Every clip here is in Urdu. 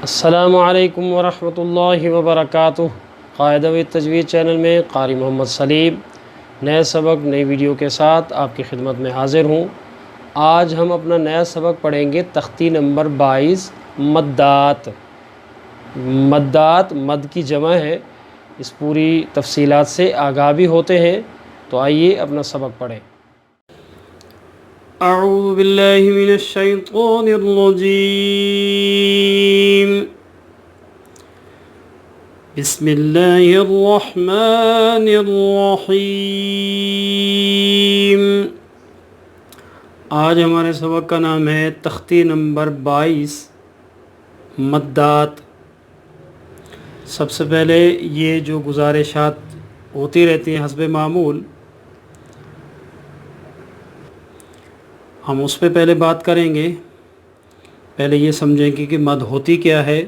السلام علیکم ورحمۃ اللہ وبرکاتہ۔ قاعدہ و تجوید چینل میں قاری محمد سلیم نئے سبق نئی ویڈیو کے ساتھ آپ کی خدمت میں حاضر ہوں۔ آج ہم اپنا نیا سبق پڑھیں گے تختی نمبر 22 مدات۔ مدات مد کی جمع ہے، اس پوری تفصیلات سے آگاہ بھی ہوتے ہیں، تو آئیے اپنا سبق پڑھیں۔ اعوذ باللہ من الشیطان الرجیم، بسم اللہ الرحمن الرحیم۔ آج ہمارے سبق کا نام ہے تختی نمبر 22 مدات۔ سب سے پہلے یہ جو گزارشات ہوتی رہتی ہیں حسب معمول، ہم اس پہ پہلے بات کریں گے۔ پہلے یہ سمجھیں کہ مد ہوتی کیا ہے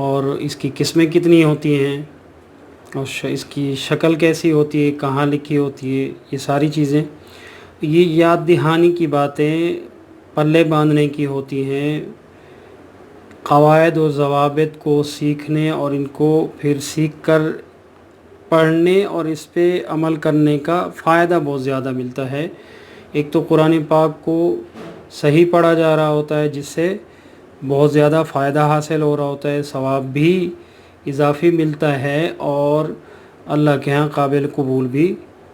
اور اس کی قسمیں کتنی ہوتی ہیں اور اس کی شکل کیسی ہوتی ہے، کہاں لکھی ہوتی ہے، یہ ساری چیزیں، یہ یاد دہانی کی باتیں پلے باندھنے کی ہوتی ہیں۔ قواعد و ضوابط کو سیکھنے اور ان کو پھر سیکھ کر پڑھنے اور اس پہ عمل کرنے کا فائدہ بہت زیادہ ملتا ہے۔ ایک تو قرآن پاک کو صحیح پڑھا جا رہا ہوتا ہے، جس سے بہت زیادہ فائدہ حاصل ہو رہا ہوتا ہے، ثواب بھی اضافی ملتا ہے اور اللہ کے ہاں قابل قبول بھی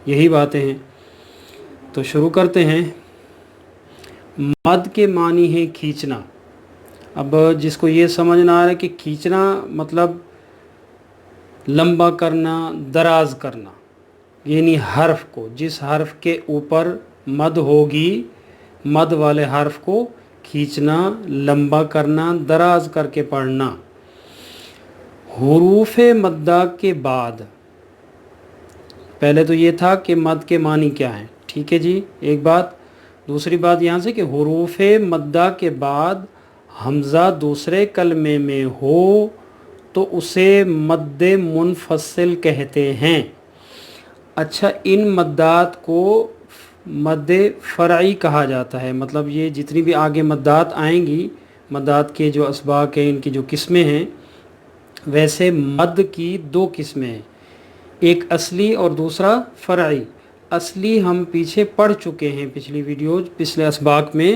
یہی باتیں ہیں۔ تو شروع کرتے ہیں۔ مد کے معنی ہے کھینچنا۔ اب جس کو یہ سمجھنا آ رہا ہے کہ کھینچنا مطلب لمبا کرنا، دراز کرنا، یعنی حرف کو، جس حرف کے اوپر مد ہوگی، مد والے حرف کو کھینچنا، لمبا کرنا، دراز کر کے پڑھنا۔ حروف مدہ کے بعد، پہلے تو یہ تھا کہ مد کے معنی کیا ہیں، ٹھیک ہے جی، ایک بات۔ دوسری بات یہاں سے کہ حروف مدہ کے بعد حمزہ دوسرے کلمے میں ہو تو اسے مد منفصل کہتے ہیں۔ اچھا، ان مدات کو مد فرعی کہا جاتا ہے، مطلب یہ جتنی بھی آگے مدات آئیں گی، مدات کے جو اسباق ہیں، ان کی جو قسمیں ہیں، ویسے مد کی دو قسمیں ہیں، ایک اصلی اور دوسرا فرعی۔ اصلی ہم پیچھے پڑھ چکے ہیں، پچھلی ویڈیوز، پچھلے اسباق میں۔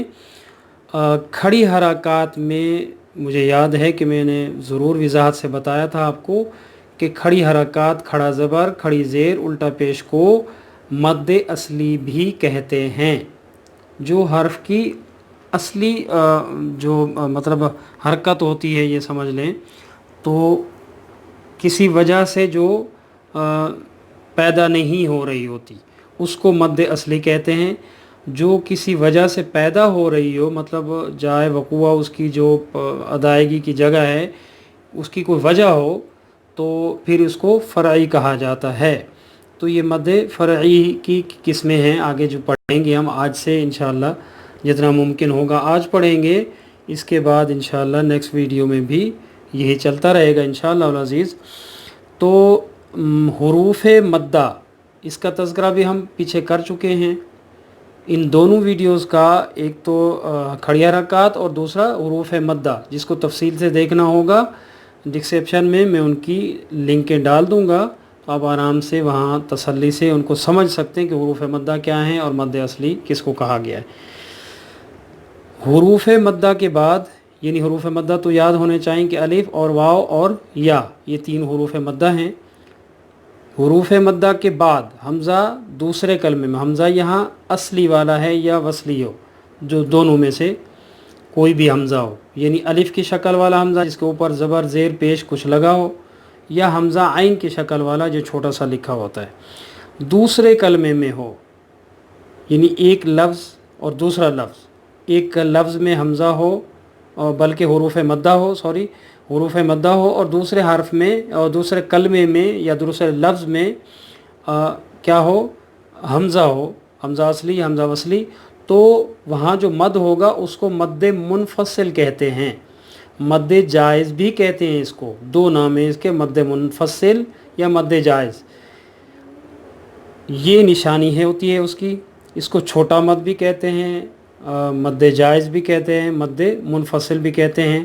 کھڑی حرکات میں مجھے یاد ہے کہ میں نے ضرور وضاحت سے بتایا تھا آپ کو کہ کھڑی حرکات، کھڑا زبر، کھڑی زیر، الٹا پیش کو مد اصلی بھی کہتے ہیں۔ جو حرف کی اصلی جو مطلب حرکت ہوتی ہے، یہ سمجھ لیں، تو کسی وجہ سے جو پیدا نہیں ہو رہی ہوتی، اس کو مد اصلی کہتے ہیں۔ جو کسی وجہ سے پیدا ہو رہی ہو، مطلب جائے وقوع اس کی، جو ادائیگی کی جگہ ہے، اس کی کوئی وجہ ہو، تو پھر اس کو فرعی کہا جاتا ہے۔ تو یہ مد فرعی کی قسمیں ہیں، آگے جو پڑھیں گے ہم آج سے انشاءاللہ، جتنا ممکن ہوگا آج پڑھیں گے، اس کے بعد انشاءاللہ نیکسٹ ویڈیو میں بھی یہی چلتا رہے گا انشاءاللہ العزیز۔ تو حروف مدہ، اس کا تذکرہ بھی ہم پیچھے کر چکے ہیں۔ ان دونوں ویڈیوز کا، ایک تو کھڑی حرکات اور دوسرا حروف مدہ، جس کو تفصیل سے دیکھنا ہوگا ڈسکرپشن میں میں ان کی لنکیں ڈال دوں گا، تو آپ آرام سے وہاں تسلی سے ان کو سمجھ سکتے ہیں کہ حروف مدہ کیا ہیں اور مد اصلی کس کو کہا گیا ہے۔ حروف مدہ کے بعد، یعنی حروف مدہ تو یاد ہونے چاہیے کہ الف اور واو اور یا، یہ تین حروف مدہ ہیں۔ حروف مدہ کے بعد حمزہ دوسرے کلمے میں، حمزہ یہاں اصلی والا ہے یا وصلی ہو، جو دونوں میں سے کوئی بھی حمزہ ہو، یعنی الف کی شکل والا حمزہ جس کے اوپر زبر زیر پیش کچھ لگا ہو، یا حمزہ عین کی شکل والا جو چھوٹا سا لکھا ہوتا ہے، دوسرے کلمے میں ہو، یعنی ایک لفظ اور دوسرا لفظ، ایک لفظ میں حمزہ ہو، اور بلکہ حروف مدہ ہو، حروف مدہ ہو، اور دوسرے حرف میں اور دوسرے کلمے میں یا دوسرے لفظ میں کیا ہو، حمزہ ہو، حمزہ اصلی، حمزہ وصلی، تو وہاں جو مد ہوگا اس کو مد منفصل کہتے ہیں۔ مد جائز بھی کہتے ہیں اس کو، دو نام ہیں اس کے، مد منفصل یا مد جائز۔ یہ نشانی ہے ہوتی ہے اس کی، اس کو چھوٹا مد بھی کہتے ہیں، مد جائز بھی کہتے ہیں، مد منفصل بھی کہتے ہیں۔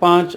5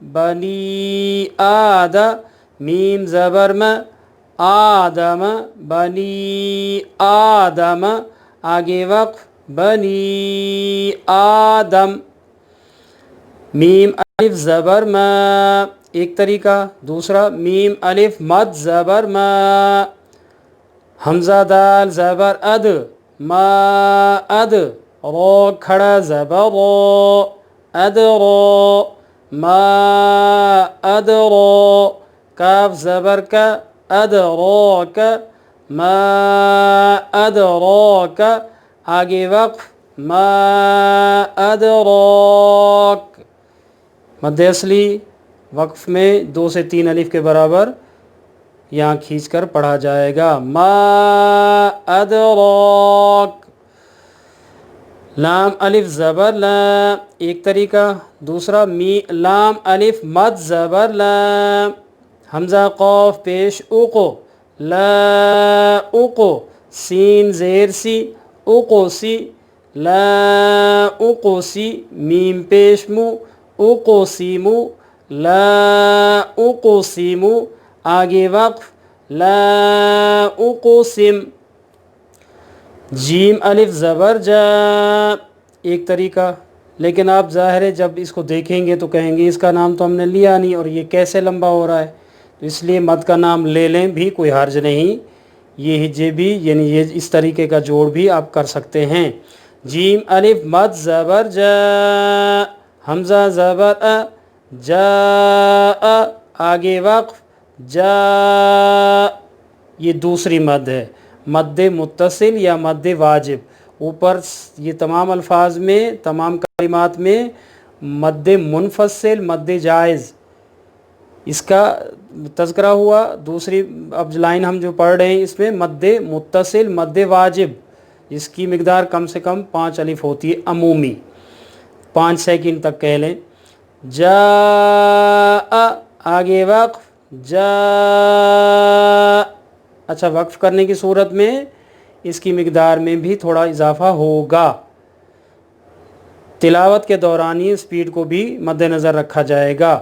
بنی آد میم زبر م آدم بنی آدم آگے وقف بنی آدم میم الف زبر م ایک طریقہ دوسرا میم الف مد زبر م حمزہ دال زبر اد ما اد رو کھڑا زبر رو اد رو ما اد رو کاف زبر کا اد رو کا ما اد رو کا آگے وقف ما اد روک مد اصلی وقف میں 2 سے 3 الف کے برابر یہاں کھینچ کر پڑھا جائے گا ما ادراک لام الف زبر لا ایک طریقہ دوسرا لام الف مد زبر لا حمزہ قاف پیش اوقو لا اوقو سین زیر سی اوقو سی لا اوقو سی میم پیش مو اوقو سی مو لا اوقو سی مو آگے وقف لا اقسم جیم الف زبر جا ایک طریقہ لیکن آپ ظاہر ہے جب اس کو دیکھیں گے تو کہیں گے اس کا نام تو ہم نے لیا نہیں اور یہ کیسے لمبا ہو رہا ہے، تو اس لیے مد کا نام لے لیں بھی کوئی حرج نہیں، یہ ہجے بھی یعنی یہ اس طریقے کا جوڑ بھی آپ کر سکتے ہیں۔ جیم الف مد زبر جا حمزہ زبر جا آگے وقف جا یہ دوسری مد ہے، مد متصل یا مد واجب، اوپر یہ تمام الفاظ میں تمام کلمات میں مد منفصل مد جائز اس کا تذکرہ ہوا۔ دوسری اب لائن ہم جو پڑھ رہے ہیں اس میں مد متصل مد واجب اس کی مقدار کم سے کم 5 الف ہوتی ہے، عمومی 5 سیکنڈ تک کہہ لیں۔ جا آگے وقف جا اچھا وقف کرنے کی صورت میں اس کی مقدار میں بھی تھوڑا اضافہ ہوگا، تلاوت کے دوران ہی سپیڈ کو بھی مد نظر رکھا جائے گا۔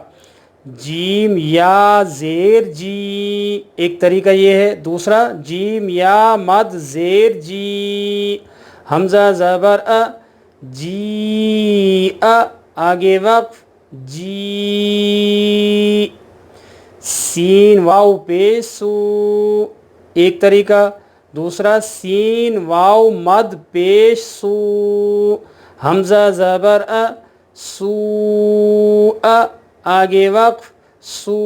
جیم یا زیر جی ایک طریقہ یہ ہے، دوسرا جیم یا مد زیر جی حمزہ زبر جی آگے وقف جی سین واو پیش سو ایک طریقہ دوسرا سین واو مد پیش سو حمزہ زبر سو آگے وقف سو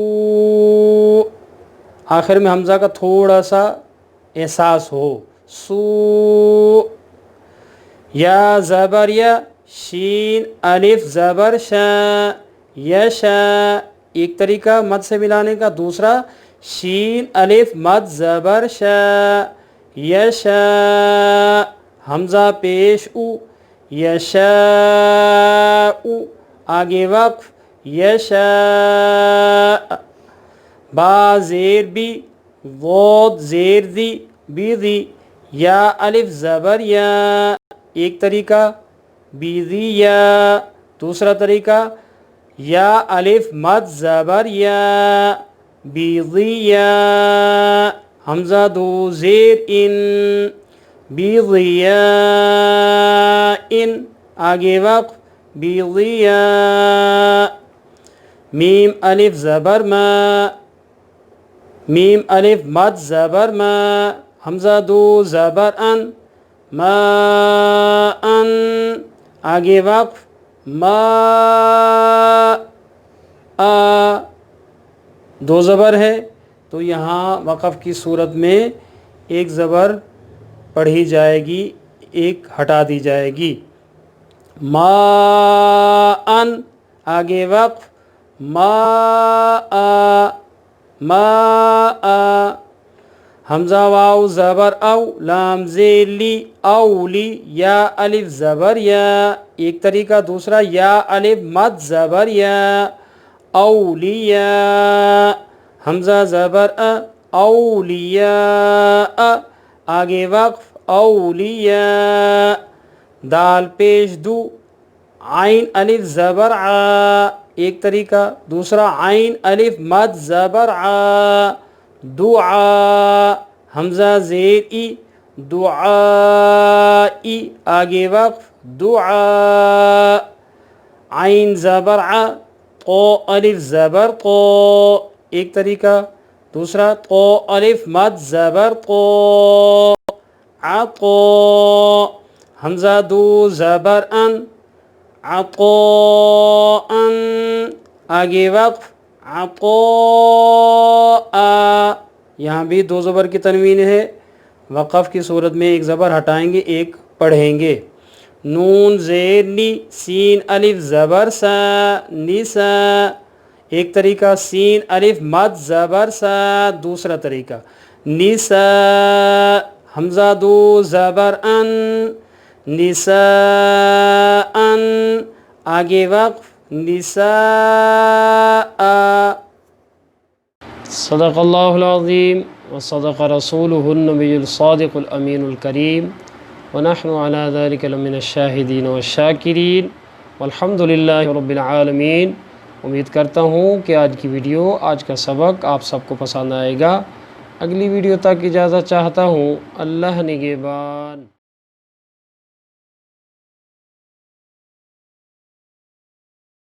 آخر میں حمزہ کا تھوڑا سا احساس ہو سو یا زبر یا شین الف زبر شا یشا ایک طریقہ مد سے ملانے کا، دوسرا شین الف مد زبر شا یشا حمزہ پیش او یشا او آگے وقف یشا با زیر بی ضاد زیر دی بی دی یا الف زبر یا ایک طریقہ بیضی یا دوسرا طریقہ یا الف مد زبر یا بیضی یا حمزہ دو زیر ان بیضی یا ان آگے وقف بیضی یا میم الف زبر ما میم الف مد زبر ما حمزہ دو زبر ان ما ان آگے وقف ما دو زبر ہے تو یہاں وقف کی صورت میں ایک زبر پڑھی جائے گی ایک ہٹا دی جائے گی ما ان آگے وقف ما حمزہ واو زبر او لام زیر لی اولی یا الف زبر یا ایک طریقہ دوسرا یا الف مد زبر یا اولیاء حمزہ زبر اولیاء آگے وقف اولیاء دال پیش دو عین الف زبر ایک طریقہ. دوسرا عین الف مد زبر آ دعا حمزہ زیر ای دعائی آگے وقف دعا عین زبر ع قو الف زبر قو ایک طریقہ. دوسرا قو الف مد زبر قو عقو حمزہ دو زبر ان عقو ان آگے وقف عقو یہاں بھی دو زبر کی تنوین ہے. وقف کی صورت میں ایک زبر ہٹائیں گے ایک پڑھیں گے. نون زیر نی سین الف زبر سا نسا ایک طریقہ. سین الف مد زبر سا دوسرا طریقہ. نسا حمزہ دو زبر ان نساء آگے وقف نساء. صدق اللہ العظیم وصدق رسولہ النبی الصادق الامین الکریم ونحن علی ذلک لمن الشاہدین والشاکرین والحمد للہ رب العالمین. امید کرتا ہوں کہ آج کی ویڈیو آج کا سبق آپ سب کو پسند آئے گا. اگلی ویڈیو تک اجازت چاہتا ہوں. اللہ نگہبان.